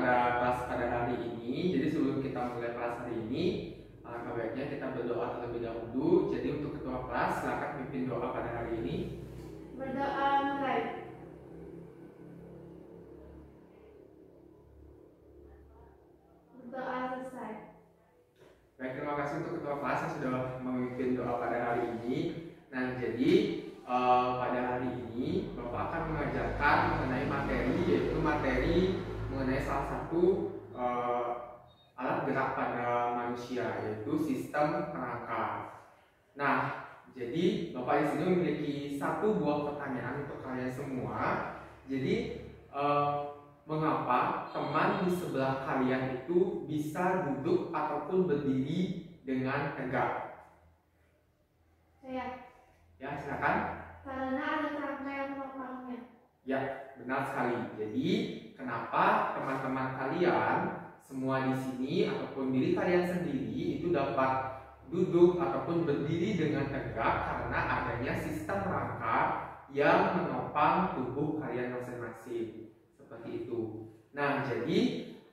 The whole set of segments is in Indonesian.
pada kelas pada hari ini. Jadi sebelum kita mulai kelas hari ini, alangkah baiknya kita berdoa terlebih dahulu. Jadi untuk ketua kelas, silakan pimpin doa pada hari ini. Berdoa mulai. Berdoa selesai. Baik, terima kasih untuk ketua kelas yang sudah memimpin doa pada hari ini. Nah, jadi pada hari ini Bapak akan mengajarkan mengenai materi, yaitu materi mengenai salah satu alat gerak pada manusia, yaitu sistem rangka. Nah, jadi Bapak di sini memiliki satu buah pertanyaan untuk kalian semua. Jadi mengapa teman di sebelah kalian itu bisa duduk ataupun berdiri dengan tegak? Saya. Ya, silakan. Karena ada kerangka yang menopangnya. Ya, benar sekali. Jadi, kenapa teman-teman kalian semua di sini ataupun diri kalian sendiri itu dapat duduk ataupun berdiri dengan tegak karena adanya sistem rangka yang menopang tubuh kalian masing-masing. Seperti itu. Nah, jadi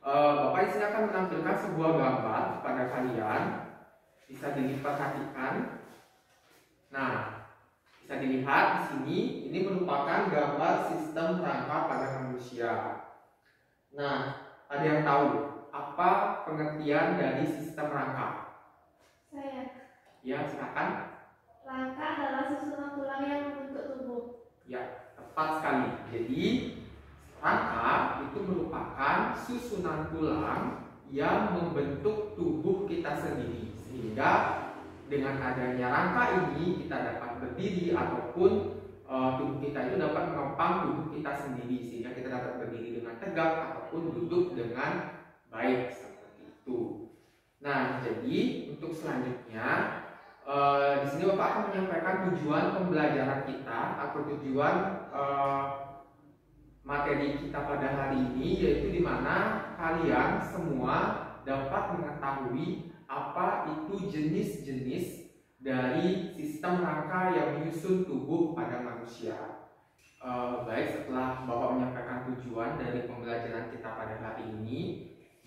Bapak di sini akan menampilkan sebuah gambar kepada kalian. Bisa diperhatikan. Nah, bisa dilihat di sini, ini merupakan gambar sistem rangka pada manusia. Nah, ada yang tahu apa pengertian dari sistem rangka? Saya. Ya, silakan. Rangka adalah susunan tulang yang membentuk tubuh. Ya, tepat sekali. Jadi, rangka itu merupakan susunan tulang yang membentuk tubuh kita sendiri. Sehingga dengan adanya rangka ini kita dapat berdiri ataupun tubuh kita itu dapat menopang tubuh kita sendiri sehingga kita dapat berdiri dengan tegak ataupun duduk dengan baik seperti itu. Nah, jadi untuk selanjutnya di sini Bapak akan menyampaikan tujuan pembelajaran kita atau tujuan materi kita pada hari ini, yaitu di mana kalian semua dapat mengetahui apa itu jenis-jenis dari sistem rangka yang menyusun tubuh pada manusia. Baik, setelah Bapak menyampaikan tujuan dari pembelajaran kita pada hari ini,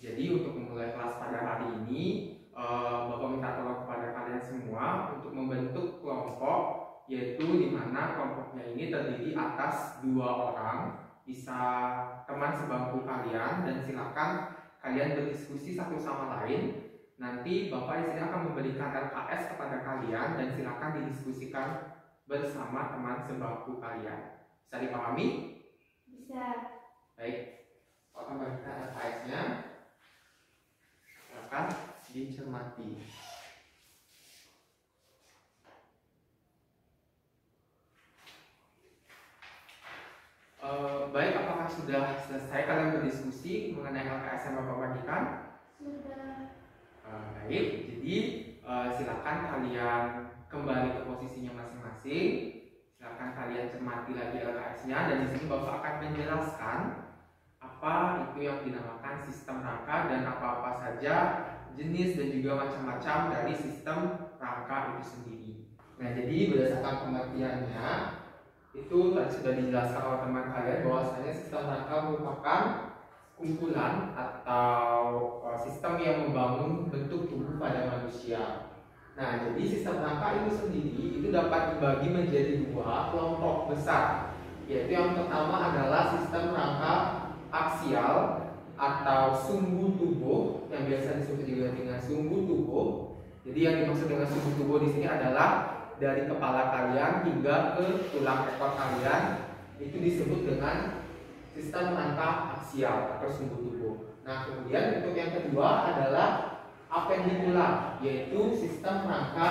jadi untuk memulai kelas pada hari ini, Bapak minta tolong kepada kalian semua untuk membentuk kelompok, yaitu di mana kelompoknya ini terdiri atas 2 orang, bisa teman sebangku kalian, dan silakan kalian berdiskusi satu sama lain. Nanti Bapak di sini akan memberikan LKS kepada kalian dan silakan didiskusikan bersama teman sebangku kalian. Bisa dipahami? Bisa. Baik, Bapak akan memberikan LKS-nya. Silakan dicermati. Baik, apakah sudah selesai kalian berdiskusi mengenai LKS yang Bapak bagikan? Sudah. Baik, jadi silakan kalian kembali ke posisinya masing-masing. Silakan kalian cermati lagi LKS-nya dan di sini Bapak akan menjelaskan apa itu yang dinamakan sistem rangka dan apa-apa saja jenis dan juga macam-macam dari sistem rangka itu sendiri. Nah, jadi berdasarkan pengertiannya itu tadi sudah dijelaskan oleh teman kalian bahwasanya sistem rangka merupakan kumpulan atau sistem yang membangun bentuk tubuh pada manusia. Nah, jadi sistem rangka itu sendiri itu dapat dibagi menjadi 2 kelompok besar, yaitu yang pertama adalah sistem rangka aksial atau sumbu tubuh yang biasa disebut juga dengan sumbu tubuh. Jadi yang dimaksud dengan sumbu tubuh di sini adalah dari kepala kalian hingga ke tulang ekor kalian, itu disebut dengan sistem rangka aksial atau sumbu tubuh. Nah, kemudian bentuk yang kedua adalah apendikular, yaitu sistem rangka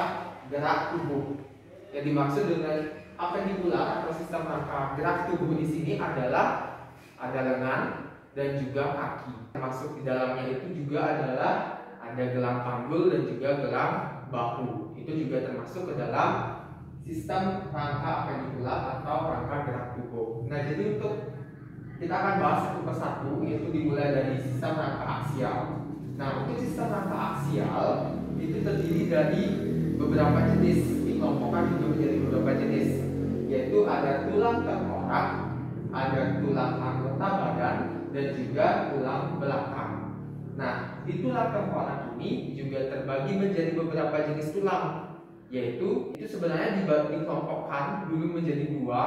gerak tubuh. Yang dimaksud dengan apendikular atau sistem rangka gerak tubuh di sini adalah ada lengan dan juga kaki. Termasuk di dalamnya itu juga adalah ada gelang panggul dan juga gelang bahu. Itu juga termasuk ke dalam sistem rangka apendikular atau rangka gerak tubuh. Nah, jadi untuk kita akan bahas satu persatu, yaitu dimulai dari sistem rangka aksial. Nah, untuk sistem rangka aksial itu terdiri dari beberapa jenis, dikelompokkan juga menjadi beberapa jenis, yaitu ada tulang tengkorak, ada tulang anggota badan, dan juga tulang belakang. Nah, di tulang tengkorak ini juga terbagi menjadi beberapa jenis tulang, yaitu itu sebenarnya dikelompokkan dulu menjadi dua.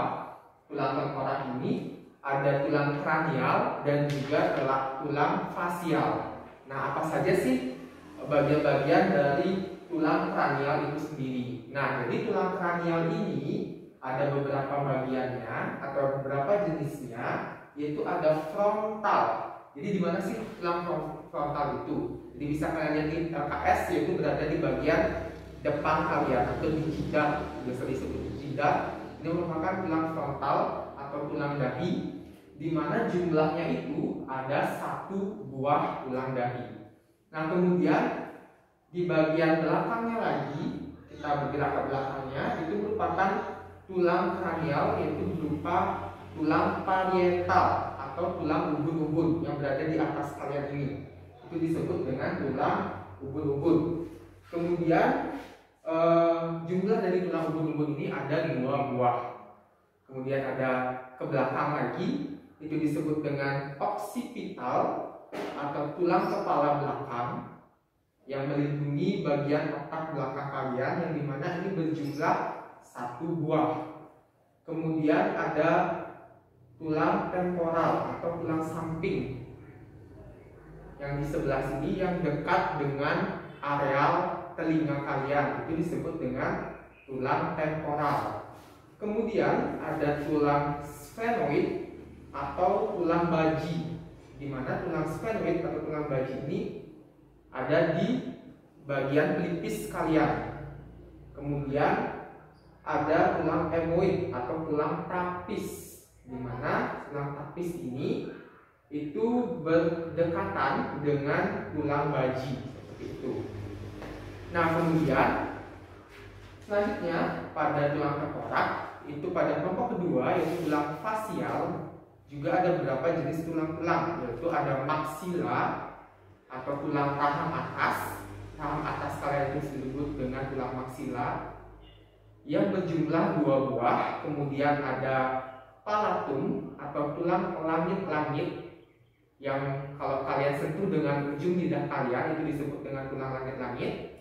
Tulang tengkorak ini ada tulang kranial dan juga tulang fasial. Nah, apa saja sih bagian-bagian dari tulang kranial itu sendiri? Nah, jadi tulang kranial ini ada beberapa bagiannya atau beberapa jenisnya, yaitu ada frontal. Jadi di mana sih tulang frontal itu? Jadi bisa kalian lihat di LKS, yaitu berada di bagian depan kalian atau di jidat, biasa disebut jidat. Ini merupakan tulang frontal atau tulang dahi, di mana jumlahnya itu ada 1 buah tulang dahi. Nah, kemudian di bagian belakangnya lagi, kita bergerak ke belakangnya, itu merupakan tulang kranial, yaitu berupa tulang parietal atau tulang ubun-ubun yang berada di atas kalian ini. Itu disebut dengan tulang ubun-ubun. Kemudian jumlah dari tulang ubun-ubun ini ada 5 buah. Kemudian ada ke belakang lagi, itu disebut dengan oksipital atau tulang kepala belakang yang melindungi bagian otak belakang kalian, yang dimana ini berjumlah 1 buah. Kemudian ada tulang temporal atau tulang samping yang di sebelah sini yang dekat dengan areal telinga kalian, itu disebut dengan tulang temporal. Kemudian ada tulang sphenoid atau tulang baji, di mana tulang sphenoid atau tulang baji ini ada di bagian pelipis kalian. Kemudian ada tulang emoid atau tulang tapis, di mana tulang tapis ini itu berdekatan dengan tulang baji, seperti itu. Nah, kemudian selanjutnya pada tulang tengkorak itu pada kelompok kedua, yaitu tulang fasial, juga ada beberapa jenis tulang-tulang, yaitu ada maksila atau tulang rahang atas. Rahang atas kalian itu disebut dengan tulang maksila yang berjumlah 2 buah. Kemudian ada palatum atau tulang langit-langit yang kalau kalian sentuh dengan ujung lidah kalian itu disebut dengan tulang langit-langit.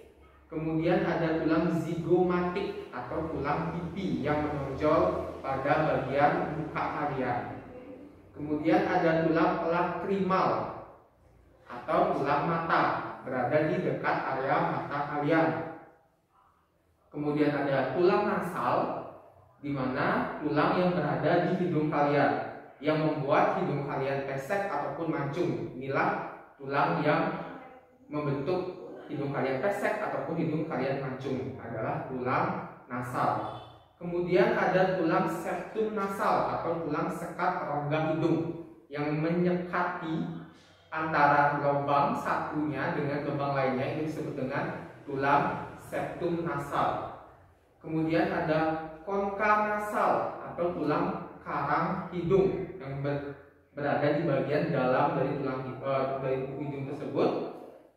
Kemudian ada tulang zigomatik atau tulang pipi yang menonjol pada bagian muka kalian. Kemudian ada tulang lakrimal atau tulang mata, berada di dekat area mata kalian. Kemudian ada tulang nasal, di mana tulang yang berada di hidung kalian yang membuat hidung kalian pesek ataupun mancung. Inilah tulang yang membentuk hidung kalian pesek ataupun hidung kalian mancung, adalah tulang nasal. Kemudian ada tulang septum nasal atau tulang sekat rongga hidung yang menyekati antara lubang satunya dengan lubang lainnya, itu disebut dengan tulang septum nasal. Kemudian ada konka nasal atau tulang karang hidung yang berada di bagian dalam dari dari hidung tersebut.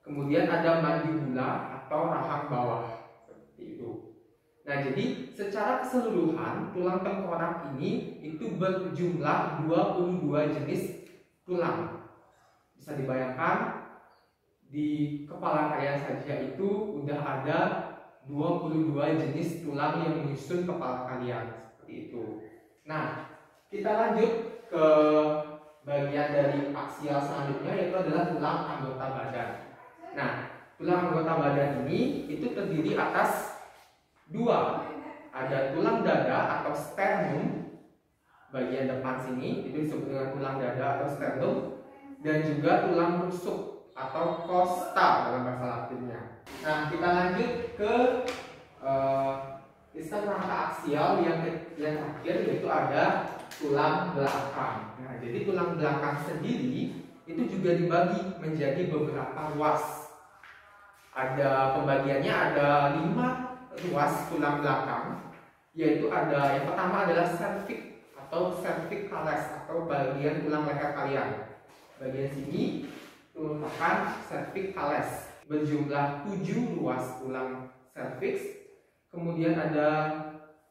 Kemudian ada mandibula atau rahang bawah, seperti itu. Nah, jadi secara keseluruhan tulang tengkorak ini itu berjumlah 22 jenis tulang. Bisa dibayangkan di kepala kalian saja itu udah ada 22 jenis tulang yang menyusun kepala kalian, seperti itu. Nah, kita lanjut ke bagian dari aksial selanjutnya, yaitu adalah tulang anggota badan. Nah, tulang anggota badan ini itu terdiri atas 2. Ada tulang dada atau sternum, bagian depan sini itu disebut dengan tulang dada atau sternum, dan juga tulang rusuk atau costa dalam bahasa Latinnya. Nah, kita lanjut ke sistem rangka aksial yang terakhir, yaitu ada tulang belakang. Nah, jadi tulang belakang sendiri itu juga dibagi menjadi beberapa ruas. Ada pembagiannya, ada 5 ruas tulang belakang, yaitu ada yang pertama adalah cervix atau cervicalis atau bagian tulang leher kalian. Bagian sini itu merupakan cervicalis, berjumlah 7 ruas tulang cervix. Kemudian ada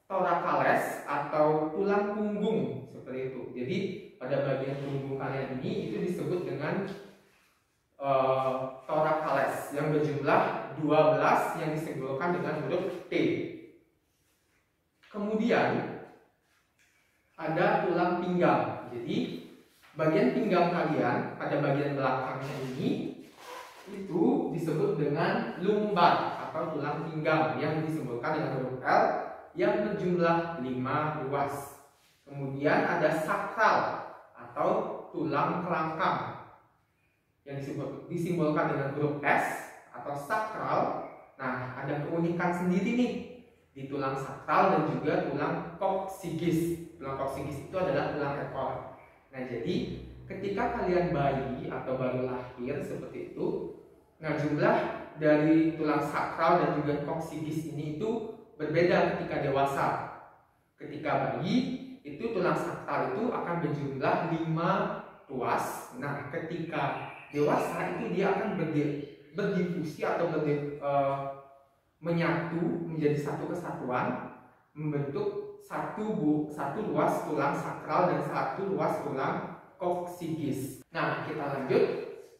thoracalis atau tulang punggung, seperti itu. Jadi pada bagian punggung kalian ini itu disebut dengan thoracalis yang berjumlah 12 yang disimbolkan dengan huruf T. Kemudian ada tulang pinggang. Jadi bagian pinggang kalian pada bagian belakangnya ini itu disebut dengan lumbar atau tulang pinggang yang disimbolkan dengan huruf L yang berjumlah 5 ruas. Kemudian ada sakral atau tulang kerangkang yang disimbolkan dengan huruf S atau sakral. Nah, ada keunikan sendiri nih di tulang sakral dan juga tulang koksigis. Tulang koksigis itu adalah tulang ekor. Nah, jadi ketika kalian bayi atau baru lahir seperti itu, nah jumlah dari tulang sakral dan juga koksigis ini itu berbeda ketika dewasa. Ketika bayi itu tulang sakral itu akan berjumlah 5 ruas. Nah, ketika dewasa itu dia akan berdifusi atau menyatu menjadi satu kesatuan, membentuk satu ruas tulang sakral dan satu ruas tulang koksigis. Nah, kita lanjut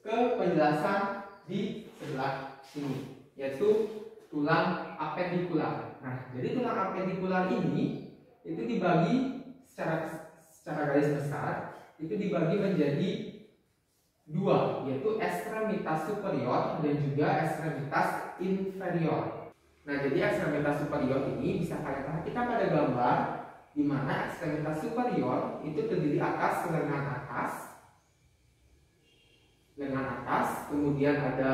ke penjelasan di sebelah sini, yaitu tulang apendikular. Nah, jadi tulang apendikular ini itu dibagi secara garis besar itu dibagi menjadi dua, yaitu ekstremitas superior dan juga ekstremitas inferior. Nah, jadi ekstremitas superior ini bisa kalian perhatikan pada gambar di mana ekstremitas superior itu terdiri atas lengan atas, kemudian ada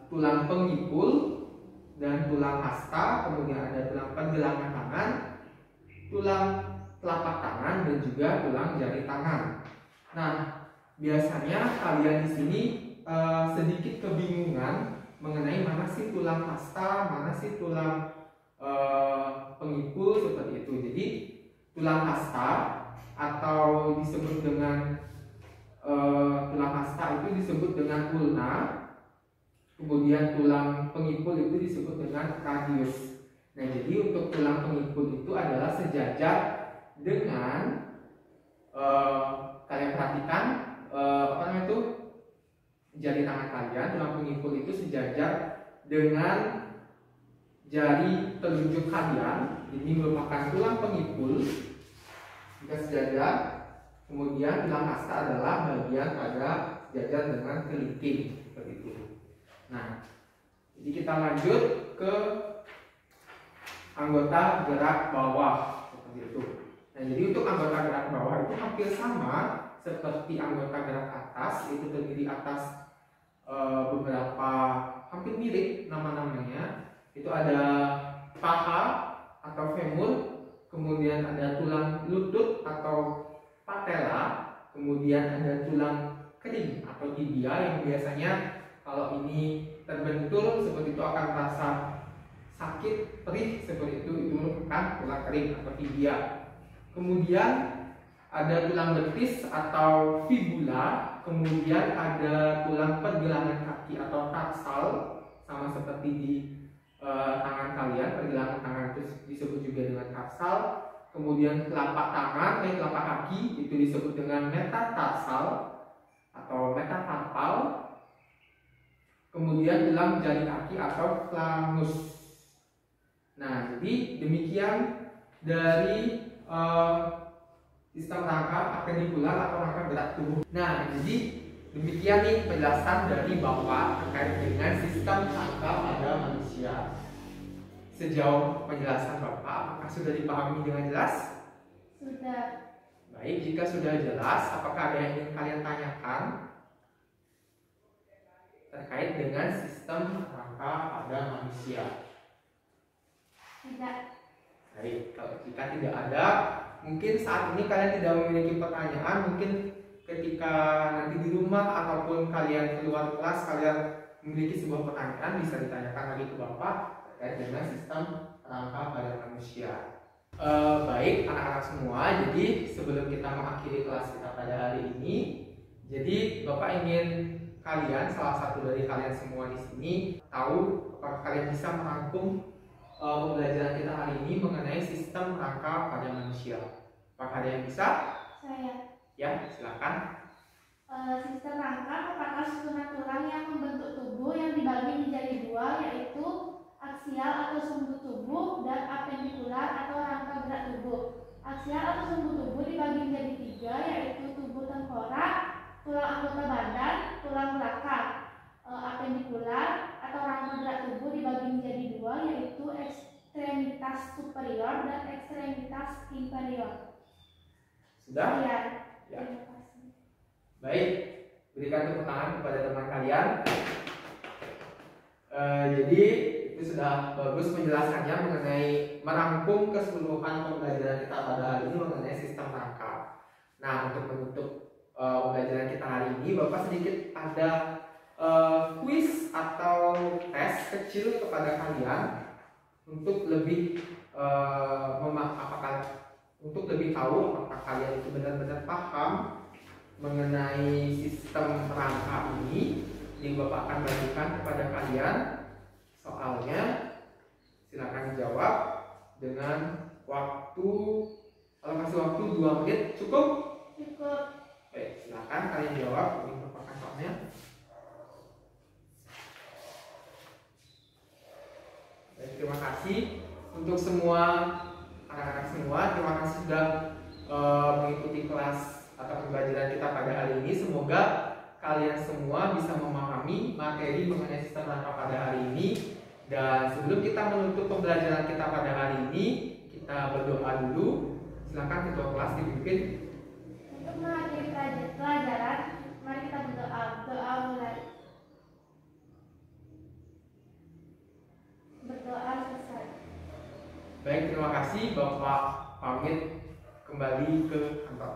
tulang pengipul dan tulang hasta, kemudian ada tulang pergelangan tangan, tulang telapak tangan dan juga tulang jari tangan. Nah, biasanya kalian di sini sedikit kebingungan mengenai mana sih tulang hasta, mana sih tulang pengipul seperti itu. Jadi tulang hasta atau disebut dengan tulang hasta itu disebut dengan ulna, kemudian tulang pengipul itu disebut dengan radius. Nah, jadi untuk tulang pengipul itu adalah sejajar dengan kalian perhatikan apa namanya itu jari tangan kalian. Tulang pengipul itu sejajar dengan jari telunjuk kalian. Ini merupakan tulang pengipul jika sejajar. Kemudian tulang hasta adalah bagian pada sejajar dengan kelingking seperti itu. Nah, jadi kita lanjut ke anggota gerak bawah seperti itu. Nah, jadi untuk anggota gerak bawah itu hampir sama seperti anggota gerak atas, itu terdiri atas beberapa hampir mirip nama-namanya. Itu ada paha atau femur, kemudian ada tulang lutut atau patella, kemudian ada tulang kering atau tibia yang biasanya kalau ini terbentur seperti itu akan terasa sakit, perih seperti itu merupakan tulang kering atau tibia. Kemudian ada tulang betis atau fibula, kemudian ada tulang pergelangan kaki atau tarsal, sama seperti di tangan kalian, pergelangan tangan itu disebut juga dengan tarsal. Kemudian telapak tangan, telapak kaki itu disebut dengan metatarsal atau metatarpal. Kemudian tulang jari kaki atau flamus. Nah, jadi demikian dari sistem rangka apendikular atau rangka gerak tubuh. Nah, jadi demikian nih penjelasan dari Bapak terkait dengan sistem rangka pada manusia. Sejauh penjelasan Bapak, apakah sudah dipahami dengan jelas? Sudah. Baik, jika sudah jelas, apakah ada yang ingin kalian tanyakan terkait dengan sistem rangka pada manusia? Tidak. Baik, kalau jika tidak ada, mungkin saat ini kalian tidak memiliki pertanyaan. Mungkin ketika nanti di rumah ataupun kalian keluar kelas, kalian memiliki sebuah pertanyaan, bisa ditanyakan lagi ke Bapak terkait dengan sistem rangka pada manusia. Baik anak-anak semua, jadi sebelum kita mengakhiri kelas kita pada hari ini, jadi Bapak ingin kalian, salah satu dari kalian semua di sini, tahu apakah kalian bisa merangkum pembelajaran kita hari ini mengenai sistem rangka pada manusia. Apakah ada yang bisa? Saya. Ya, silakan. Sistem rangka merupakan susunan tulang yang membentuk tubuh yang dibagi menjadi dua, yaitu aksial atau sumbu tubuh dan apendikular atau rangka berat tubuh. Aksial atau sumbu tubuh dibagi menjadi tiga, yaitu tubuh tengkorak, tulang anggota badan, tulang belakang. Apendikular atau rangka berat tubuh dibagi menjadi dua, yaitu ekstremitas superior dan ekstremitas inferior. Sudah? Ya. Ya. Baik, berikan tepuk tangan kepada teman kalian. Jadi itu sudah bagus penjelasannya mengenai merangkum keseluruhan pembelajaran kita pada hari ini mengenai sistem rangka. Nah, untuk menutup pembelajaran kita hari ini, Bapak sedikit ada kuis atau tes kecil kepada kalian untuk lebih untuk lebih tahu apakah kalian itu benar-benar paham mengenai sistem rangka ini. Yang Bapak akan bagikan kepada kalian soalnya, silakan dijawab dengan waktu, kalau kasih waktu 2 menit cukup? Cukup. Baik, silakan kalian jawab. Ini merupakan soalnya. Baik, terima kasih untuk semua anak-anak semua. Terima kasih sudah mengikuti kelas atau pembelajaran kita pada hari ini. Semoga kalian semua bisa memahami materi mengenai sistem rangka pada hari ini. Dan sebelum kita menutup pembelajaran kita pada hari ini, kita berdoa dulu. Silakan ketua kelas dipimpin. Untuk mengakhiri pelajaran, mari kita berdoa. Doa mulai. Berdoa selesai. Baik, terima kasih. Bapak pamit kembali ke kantor.